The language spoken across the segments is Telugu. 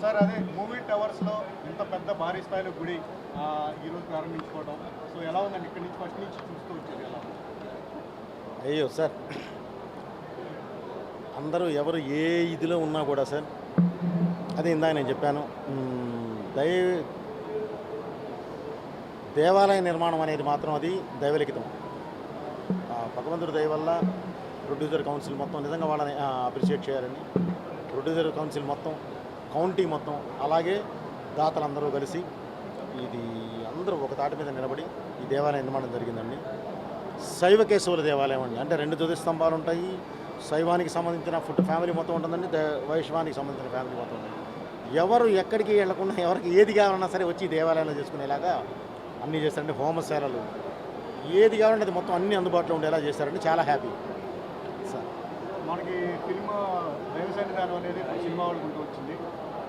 సార్ అదే మూవీ టవర్స్లో ఇంత పెద్ద భారీ స్థాయిలో గుడి ఈరోజు ప్రారంభించుకోవడం, సో ఎలా ఉందండి? ఇక్కడి నుంచి ఫస్ట్ నుంచి చూస్తూ వచ్చేది ఎలా? అయ్యో సార్, అందరూ ఎవరు ఏ ఇదిలో ఉన్నా కూడా సార్, అదే ఇందాక నేను చెప్పాను, దేవాలయ నిర్మాణం అనేది మాత్రం అది దైవలిఖితం. భగవంతుడి దయ వల్ల ప్రొడ్యూసర్ కౌన్సిల్ మొత్తం నిజంగా వాళ్ళని అప్రిషియేట్ చేయాలని, ప్రొడ్యూసర్ కౌన్సిల్ మొత్తం, కౌంటీ మొత్తం, అలాగే దాతలందరూ కలిసి ఇది అందరూ ఒక తాటి మీద నిలబడి ఈ దేవాలయ నిర్మాణం జరిగిందండి. శైవ కేశవుల దేవాలయం అండి. అంటే 2 ధ్వజస్తంభాలు ఉంటాయి. శైవానికి సంబంధించిన ఫ్యామిలీ మొత్తం ఉంటుందండి, వైష్ణవానికి సంబంధించిన ఫ్యామిలీ మొత్తం ఉంది. ఎవరు ఎక్కడికి వెళ్లకుండా ఎవరికి ఏది కావాలన్నా సరే వచ్చి దేవాలయంలో చేసుకునేలాగా అన్నీ చేస్తారండి. హోమశాలలు ఏది కావాలంటే అది మొత్తం అన్నీ అందుబాటులో ఉండేలా చేస్తారండి. చాలా హ్యాపీ సార్. మనకి ఫిల్మ్ దైవ సన్నిధానం అనేది సినిమా వాళ్ళకు ఉంటూ వచ్చింది.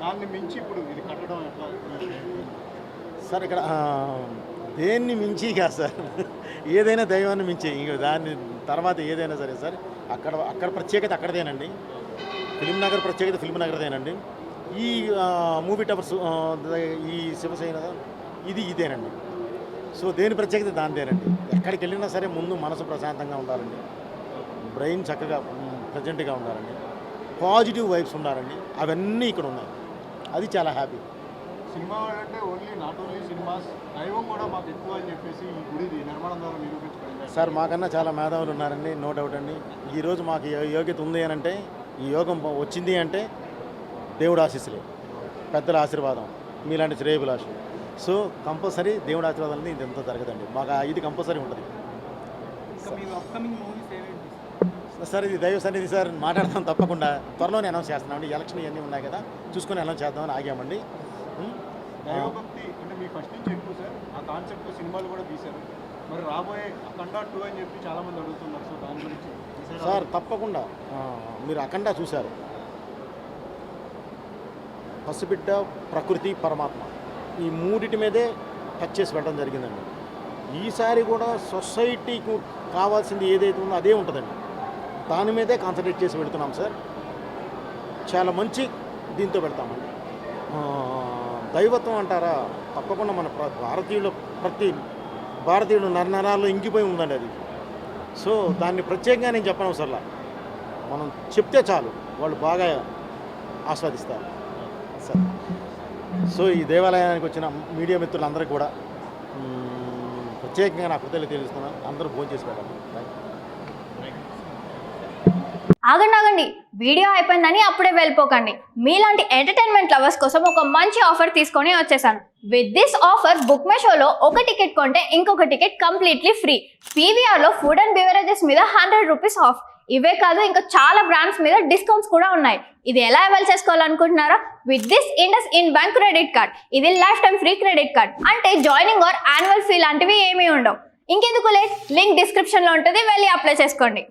దాన్ని మించి ఇప్పుడు ఇది కట్టడం ఎట్లా సార్? ఇక్కడ దేన్ని మించి కాదు సార్, ఏదైనా దైవాన్ని మించి, ఇంకా దాన్ని తర్వాత ఏదైనా సరే సార్, అక్కడ ప్రత్యేకత అక్కడదేనండి. ఫిల్మ్ నగర్ ప్రత్యేకత ఫిల్మ్ నగర్దేనండి. ఈ మూవీ టవర్స్, ఈ శివసేన ఇదేనండి. సో దేని ప్రత్యేకత దానిదేనండి. ఎక్కడికి వెళ్ళినా సరే ముందు మనసు ప్రశాంతంగా ఉండాలండి, బ్రెయిన్ చక్కగా ప్రజెంట్గా ఉండాలండి, పాజిటివ్ వైబ్స్ ఉండాలండి. అవన్నీ ఇక్కడ ఉన్నాయి. అది చాలా హ్యాపీ. సినిమా అంటే నాట్ ఓన్లీ సినిమాస్, దైవం కూడా మాకు ఎక్కువ అని చెప్పేసి ఈ గుడి నిర్మాణం ద్వారా నిరూపించబడింది సార్. మాకన్నా చాలా మేధావులు ఉన్నారండి, నో డౌట్ అండి. ఈరోజు మాకు యోగ్యత ఉంది అని అంటే, ఈ యోగం వచ్చింది అంటే దేవుడు ఆశీస్సులే, పెద్దల ఆశీర్వాదం, మీలాంటి శ్రేయభిలాషులు. సో కంపల్సరీ దేవుడు ఆశీర్వాదం అనేది ఇంత జరగదండి. మాకు ఇది కంపల్సరీ ఉంటుంది సార్. ఇది దైవ సన్నిధి సార్, మాట్లాడతాం తప్పకుండా. త్వరలోనే అనౌన్స్ చేస్తున్నామండి. ఎలక్షన్ ఇవన్నీ ఉన్నాయి కదా, చూసుకొని అనౌన్స్ చేద్దామని ఆగామండి. దైవభక్తి అంటే మీ ఫస్ట్ నుంచి ఎక్కువ సార్, ఆ కాన్సెప్ట్ సినిమాలు కూడా తీశారు. మరి రాబోయే అఖండ 2 అని చెప్పి చాలామంది అడుగుతున్నారు. సో దాని గురించి సార్ తప్పకుండా. మీరు అఖండ చూశారు, పసిబిడ్డ, ప్రకృతి, పరమాత్మ, ఈ మూడిటి మీదే టచ్ చేసి పెట్టడం జరిగిందండి. ఈసారి కూడా సొసైటీకి కావాల్సింది ఏదైతే ఉందో అదే ఉంటుందండి. దాని మీదే కాన్సన్ట్రేట్ చేసి పెడుతున్నాం సార్. చాలా మంచి దీంతో పెడతామండి. దైవత్వం అంటారా, తప్పకుండా మన ప్రతి భారతీయుడు నరనరాల్లో ఇంకిపోయి ఉందండి అది. సో దాన్ని ప్రత్యేకంగా నేను చెప్పనవసరంలా, మనం చెప్తే చాలు వాళ్ళు బాగా ఆస్వాదిస్తారు సార్. సో ఈ దేవాలయానికి వచ్చిన మీడియా మిత్రులందరికీ కూడా ప్రత్యేకంగా నా కృతజ్ఞతలు తెలుస్తున్నాను. అందరూ భోజనం చేసి పెట్టండి. ఆగండి, వీడియో అయిపోయిందని అప్పుడే వెళ్ళిపోకండి. మీలాంటి ఎంటర్టైన్మెంట్ లవర్స్ కోసం ఒక మంచి ఆఫర్ తీసుకొని వచ్చేసాను. With this offer book my షోలో ఒక టికెట్ కొంటే ఇంకొక టికెట్ కంప్లీట్లీ ఫ్రీ. పీవీఆర్లో ఫుడ్ అండ్ బెవరేజెస్ మీద 100 రూపీస్ ఆఫ్. ఇవే కాదు, ఇంకా చాలా బ్రాండ్స్ మీద డిస్కౌంట్స్ కూడా ఉన్నాయి. ఇది ఎలా అవైల్ చేసుకోవాలనుకుంటున్నారా? With this IndusInd bank credit card. ఇది lifetime free credit card. అంటే జాయినింగ్ ఆర్ యాన్యువల్ ఫీ లాంటివి ఏమీ ఉండవు. ఇంకెందుకు లేట్, లింక్ డిస్క్రిప్షన్లో ఉంటుంది, వెళ్ళి అప్లై చేసుకోండి.